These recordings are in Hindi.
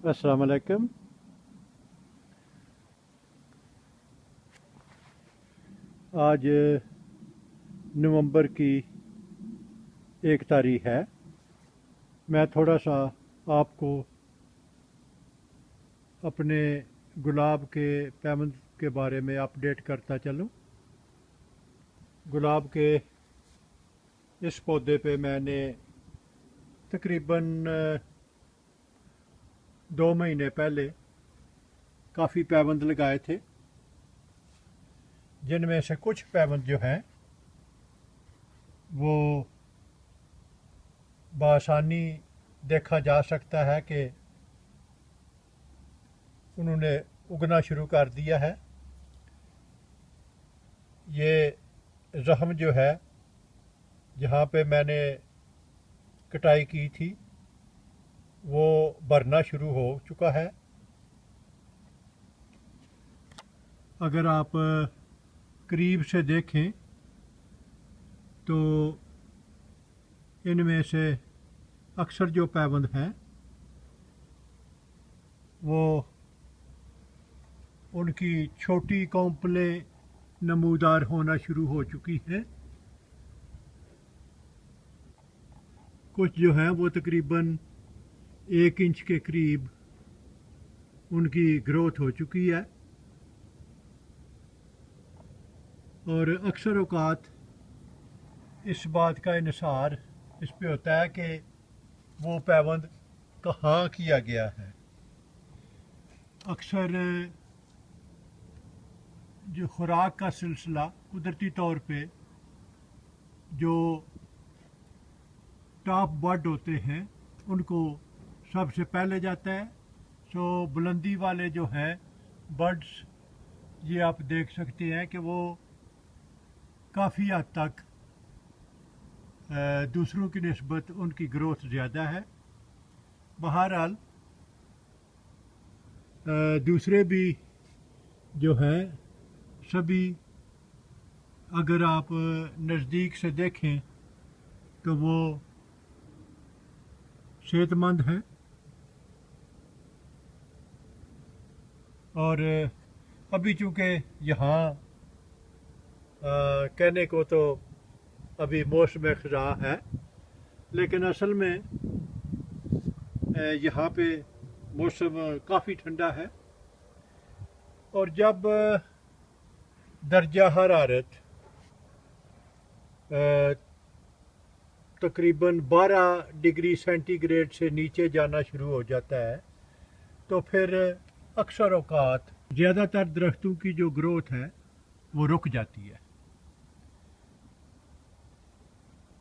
अस्सलाम वालेकुम। आज नवंबर की 1 तारीख है। मैं थोड़ा सा आपको अपने गुलाब के पैमंद के बारे में अपडेट करता चलूं। गुलाब के इस पौधे पे मैंने तकरीबन 2 महीने पहले काफ़ी पैबंद लगाए थे, जिनमें से कुछ पैबंद जो हैं वो बआसानी देखा जा सकता है कि उन्होंने उगना शुरू कर दिया है। ये ज़ख्म जो है, जहाँ पे मैंने कटाई की थी, वो भरना शुरू हो चुका है। अगर आप करीब से देखें तो इनमें से अक्सर जो पैबंद हैं वो उनकी छोटी कौंपलें नमूदार होना शुरू हो चुकी हैं। कुछ जो हैं वो तकरीबन 1 इंच के करीब उनकी ग्रोथ हो चुकी है, और अक्सर औकात इस बात का इन्हिसार इस पे होता है कि वो पैबंद कहाँ किया गया है। अक्सर जो खुराक का सिलसिला कुदरती तौर पे जो टॉप बर्ड होते हैं उनको सबसे पहले जाता है। सो बुलंदी वाले जो हैं बर्ड्स, ये आप देख सकते हैं कि वो काफ़ी हद तक दूसरों की निस्बत उनकी ग्रोथ ज़्यादा है। बहरहाल दूसरे भी जो हैं सभी, अगर आप नज़दीक से देखें तो वो सेहतमंद हैं। और अभी चूँकि यहाँ कहने को तो अभी मौसम ख़ज़ां है, लेकिन असल में यहाँ पे मौसम काफ़ी ठंडा है। और जब दर्जा हरारत तकरीबन 12 डिग्री सेंटीग्रेड से नीचे जाना शुरू हो जाता है तो फिर अक्सर औकात ज़्यादातर दरख्तों की जो ग्रोथ है वो रुक जाती है,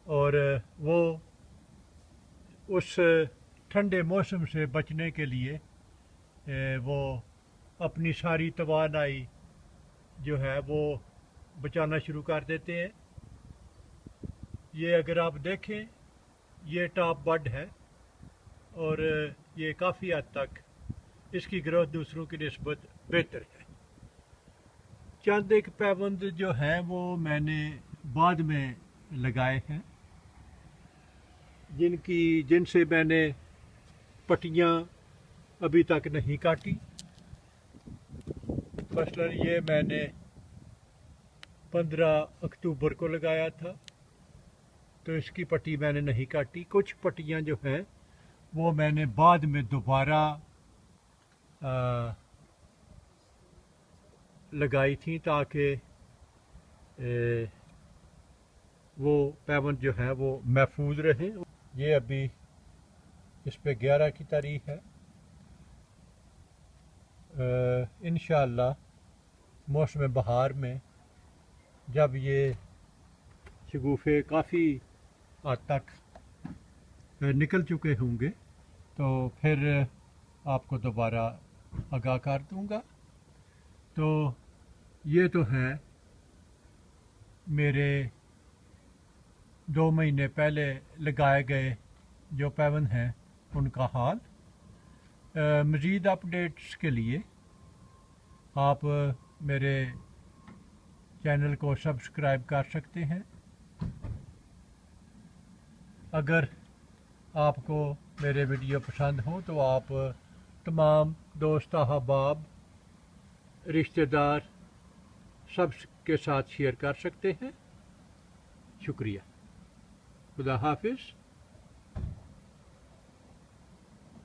और वो उस ठंडे मौसम से बचने के लिए वो अपनी सारी तवानाई जो है वो बचाना शुरू कर देते हैं। ये अगर आप देखें, ये टॉप बड है और ये काफ़ी हद तक इसकी ग्रोथ दूसरों की निस्बत बेहतर है। चंद एक पैबंद जो हैं वो मैंने बाद में लगाए हैं, जिनसे मैंने पट्टियाँ अभी तक नहीं काटी। मसलन ये मैंने 15 अक्टूबर को लगाया था, तो इसकी पट्टी मैंने नहीं काटी। कुछ पट्टियाँ जो हैं वो मैंने बाद में दोबारा लगाई थी, ताकि वो पैबंद जो है वो महफूज रहे। ये अभी इस पे 11 की तारीख है। इंशाअल्लाह मौसम बहार में जब ये शगुफ़े काफ़ी हद तक निकल चुके होंगे तो फिर आपको दोबारा आगाह कर दूंगा। तो ये तो है मेरे 2 महीने पहले लगाए गए जो पैबंद हैं उनका हाल। मज़ीद अपडेट्स के लिए आप मेरे चैनल को सब्सक्राइब कर सकते हैं। अगर आपको मेरे वीडियो पसंद हो तो आप तमाम दोस्त अहबाब रिश्तेदार सब के साथ शेयर कर सकते हैं। शुक्रिया। खुदा हाफिज़।